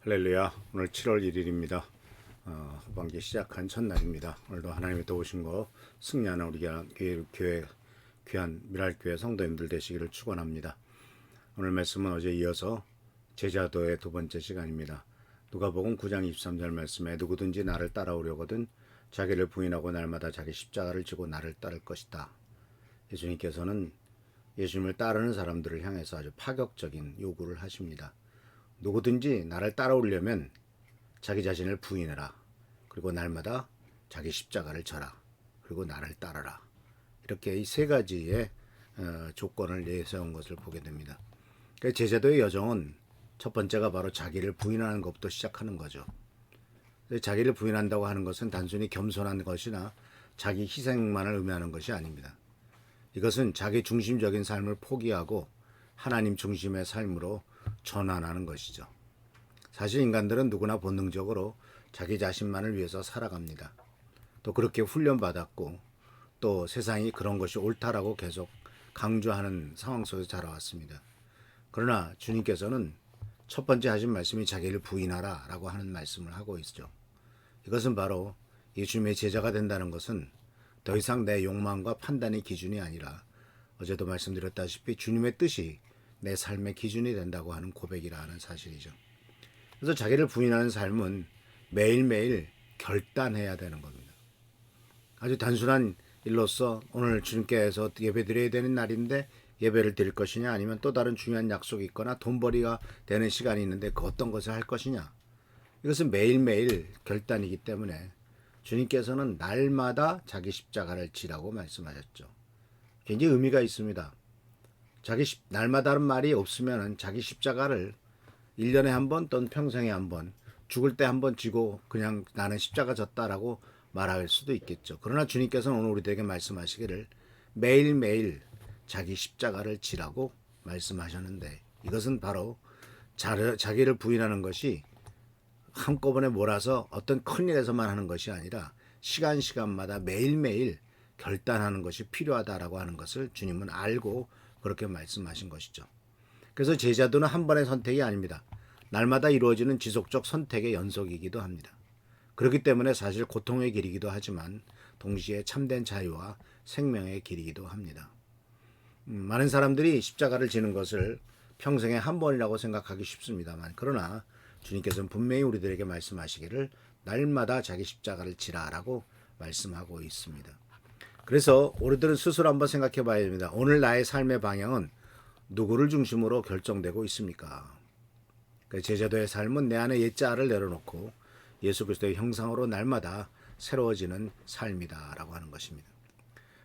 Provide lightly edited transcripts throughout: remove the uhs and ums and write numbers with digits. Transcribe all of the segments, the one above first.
할렐루야. 오늘 7월 1일입니다. 후반기 시작한 첫날입니다. 오늘도 하나님의 도우신 거 승리하는 우리 교회 귀한 미랄교회 성도님들 되시기를 축원합니다. 오늘 말씀은 어제 이어서 제자도의 두 번째 시간입니다. 누가복음 9장 23절 말씀에 누구든지 나를 따라오려거든 자기를 부인하고 날마다 자기 십자가를 지고 나를 따를 것이다. 예수님께서는 예수님을 따르는 사람들을 향해서 아주 파격적인 요구를 하십니다. 누구든지 나를 따라오려면 자기 자신을 부인해라. 그리고 날마다 자기 십자가를 져라. 그리고 나를 따르라. 이렇게 이 세 가지의 조건을 내세운 것을 보게 됩니다. 그러니까 제자도의 여정은 첫 번째가 바로 자기를 부인하는 것부터 시작하는 거죠. 자기를 부인한다고 하는 것은 단순히 겸손한 것이나 자기 희생만을 의미하는 것이 아닙니다. 이것은 자기 중심적인 삶을 포기하고 하나님 중심의 삶으로 전환하는 것이죠. 사실 인간들은 누구나 본능적으로 자기 자신만을 위해서 살아갑니다. 또 그렇게 훈련받았고 또 세상이 그런 것이 옳다라고 계속 강조하는 상황 속에서 자라왔습니다. 그러나 주님께서는 첫 번째 하신 말씀이 자기를 부인하라 라고 하는 말씀을 하고 있죠. 이것은 바로 예수님의 제자가 된다는 것은 더 이상 내 욕망과 판단의 기준이 아니라 어제도 말씀드렸다시피 주님의 뜻이 내 삶의 기준이 된다고 하는 고백이라는 사실이죠. 그래서 자기를 부인하는 삶은 매일매일 결단해야 되는 겁니다. 아주 단순한 일로서 오늘 주님께서 예배 드려야 되는 날인데 예배를 드릴 것이냐, 아니면 또 다른 중요한 약속이 있거나 돈벌이가 되는 시간이 있는데 그 어떤 것을 할 것이냐, 이것은 매일매일 결단이기 때문에 주님께서는 날마다 자기 십자가를 지라고 말씀하셨죠. 굉장히 의미가 있습니다. 날마다는 말이 없으면 자기 십자가를 1년에 한 번 또는 평생에 한 번, 죽을 때 한 번 지고 그냥 나는 십자가 졌다라고 말할 수도 있겠죠. 그러나 주님께서는 오늘 우리들에게 말씀하시기를 매일매일 자기 십자가를 지라고 말씀하셨는데, 이것은 바로 자기를 부인하는 것이 한꺼번에 몰아서 어떤 큰 일에서만 하는 것이 아니라 시간마다 매일매일 결단하는 것이 필요하다라고 하는 것을 주님은 알고 그렇게 말씀하신 것이죠. 그래서 제자도는 한 번의 선택이 아닙니다. 날마다 이루어지는 지속적 선택의 연속이기도 합니다. 그렇기 때문에 사실 고통의 길이기도 하지만 동시에 참된 자유와 생명의 길이기도 합니다. 많은 사람들이 십자가를 지는 것을 평생에 한 번이라고 생각하기 쉽습니다만, 그러나 주님께서는 분명히 우리들에게 말씀하시기를 날마다 자기 십자가를 지라라고 말씀하고 있습니다. 그래서 우리들은 스스로 한번 생각해 봐야 됩니다. 오늘 나의 삶의 방향은 누구를 중심으로 결정되고 있습니까? 제자도의 삶은 내 안에 옛자를 내려놓고 예수 그리스도의 형상으로 날마다 새로워지는 삶이다라고 하는 것입니다.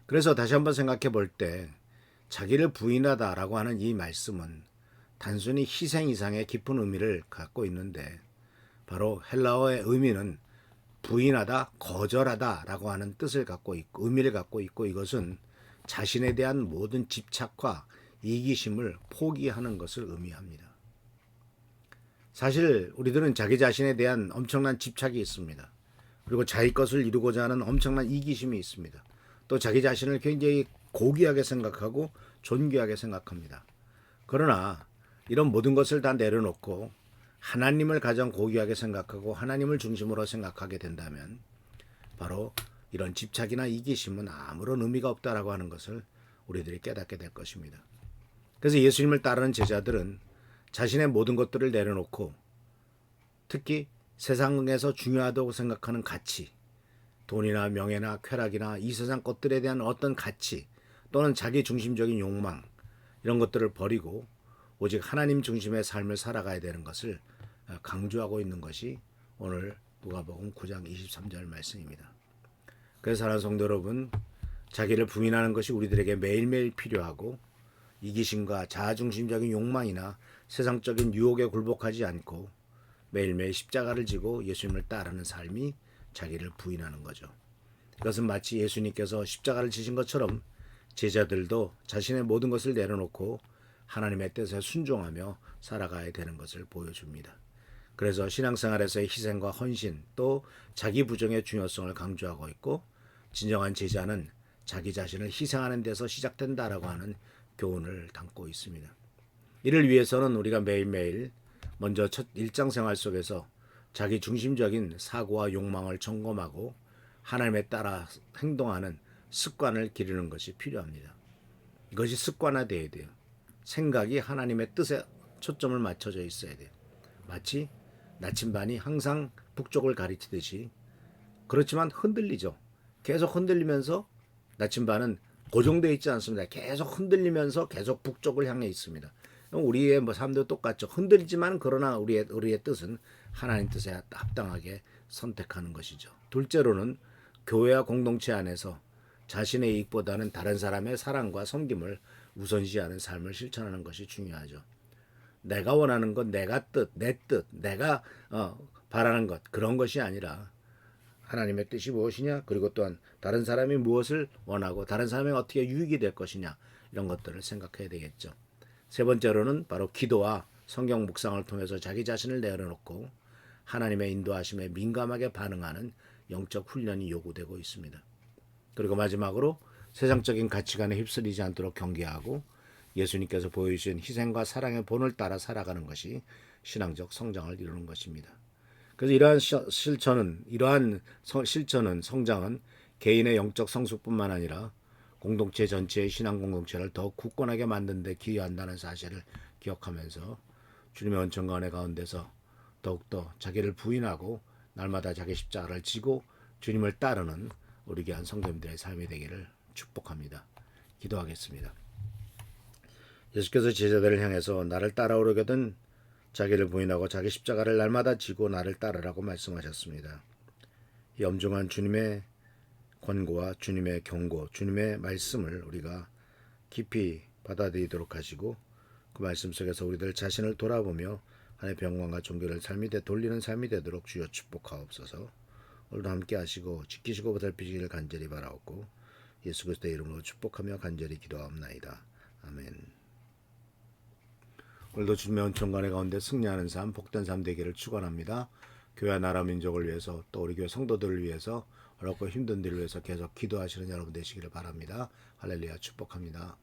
그래서 다시 한번 생각해 볼 때 자기를 부인하다라고 하는 이 말씀은 단순히 희생 이상의 깊은 의미를 갖고 있는데, 바로 헬라어의 의미는 부인하다, 거절하다라고 하는 뜻을 갖고 있고 의미를 갖고 있고, 이것은 자신에 대한 모든 집착과 이기심을 포기하는 것을 의미합니다. 사실 우리들은 자기 자신에 대한 엄청난 집착이 있습니다. 그리고 자기 것을 이루고자 하는 엄청난 이기심이 있습니다. 또 자기 자신을 굉장히 고귀하게 생각하고 존귀하게 생각합니다. 그러나 이런 모든 것을 다 내려놓고 하나님을 가장 고귀하게 생각하고 하나님을 중심으로 생각하게 된다면 바로 이런 집착이나 이기심은 아무런 의미가 없다라고 하는 것을 우리들이 깨닫게 될 것입니다. 그래서 예수님을 따르는 제자들은 자신의 모든 것들을 내려놓고 특히 세상에서 중요하다고 생각하는 가치, 돈이나 명예나 쾌락이나 이 세상 것들에 대한 어떤 가치 또는 자기 중심적인 욕망, 이런 것들을 버리고 오직 하나님 중심의 삶을 살아가야 되는 것을 강조하고 있는 것이 오늘 누가복음 9장 23절 말씀입니다. 그래서 사랑하는 성도 여러분, 자기를 부인하는 것이 우리들에게 매일매일 필요하고 이기심과 자아중심적인 욕망이나 세상적인 유혹에 굴복하지 않고 매일매일 십자가를 지고 예수님을 따르는 삶이 자기를 부인하는 거죠. 이것은 마치 예수님께서 십자가를 지신 것처럼 제자들도 자신의 모든 것을 내려놓고 하나님의 뜻에 순종하며 살아가야 되는 것을 보여줍니다. 그래서 신앙생활에서의 희생과 헌신, 또 자기 부정의 중요성을 강조하고 있고, 진정한 제자는 자기 자신을 희생하는 데서 시작된다라고 하는 교훈을 담고 있습니다. 이를 위해서는 우리가 매일매일 먼저 첫 일상생활 속에서 자기 중심적인 사고와 욕망을 점검하고 하나님에 따라 행동하는 습관을 기르는 것이 필요합니다. 이것이 습관화되어야 돼요. 생각이 하나님의 뜻에 초점을 맞춰져 있어야 돼요. 마치 나침반이 항상 북쪽을 가리키듯이. 그렇지만 흔들리죠. 계속 흔들리면서 나침반은 고정되어 있지 않습니다. 계속 흔들리면서 계속 북쪽을 향해 있습니다. 우리의 삶도 똑같죠. 흔들리지만 그러나 우리의 뜻은 하나님 뜻에 합당하게 선택하는 것이죠. 둘째로는 교회와 공동체 안에서 자신의 이익보다는 다른 사람의 사랑과 섬김을 우선시하는 삶을 실천하는 것이 중요하죠. 내가 원하는 것, 내 뜻, 내가 바라는 것, 그런 것이 아니라 하나님의 뜻이 무엇이냐, 그리고 또한 다른 사람이 무엇을 원하고 다른 사람이 어떻게 유익이 될 것이냐, 이런 것들을 생각해야 되겠죠. 세 번째로는 바로 기도와 성경 묵상을 통해서 자기 자신을 내려놓고 하나님의 인도하심에 민감하게 반응하는 영적 훈련이 요구되고 있습니다. 그리고 마지막으로 세상적인 가치관에 휩쓸리지 않도록 경계하고 예수님께서 보여주신 희생과 사랑의 본을 따라 살아가는 것이 신앙적 성장을 이루는 것입니다. 그래서 이러한 실천은 성장은 개인의 영적 성숙뿐만 아니라 공동체 전체의 신앙 공동체를 더욱 굳건하게 만드는 데 기여한다는 사실을 기억하면서 주님의 원천과 은혜 가운데서 더욱더 자기를 부인하고 날마다 자기 십자가를 지고 주님을 따르는 우리 귀한 성도님들의 삶이 되기를 축복합니다. 기도하겠습니다. 예수께서 제자들을 향해서 나를 따라오려거든 자기를 부인하고 자기 십자가를 날마다 지고 나를 따르라고 말씀하셨습니다. 이 엄중한 주님의 권고와 주님의 경고, 주님의 말씀을 우리가 깊이 받아들이도록 하시고 그 말씀 속에서 우리들 자신을 돌아보며 하나님의 평강과 존귀를 돌리는 삶이 되도록 주여 축복하옵소서. 오늘도 함께 하시고 지키시고 보살피시기를 간절히 바라옵고 예수 그리스도의 이름으로 축복하며 간절히 기도하옵나이다. 아멘. 오늘도 주님의 은총관의 가운데 승리하는 삶, 복된 삶 되기를 축원합니다. 교회와 나라 민족을 위해서 또 우리 교회 성도들을 위해서 어렵고 힘든 일을 위해서 계속 기도하시는 여러분 되시기를 바랍니다. 할렐루야 축복합니다.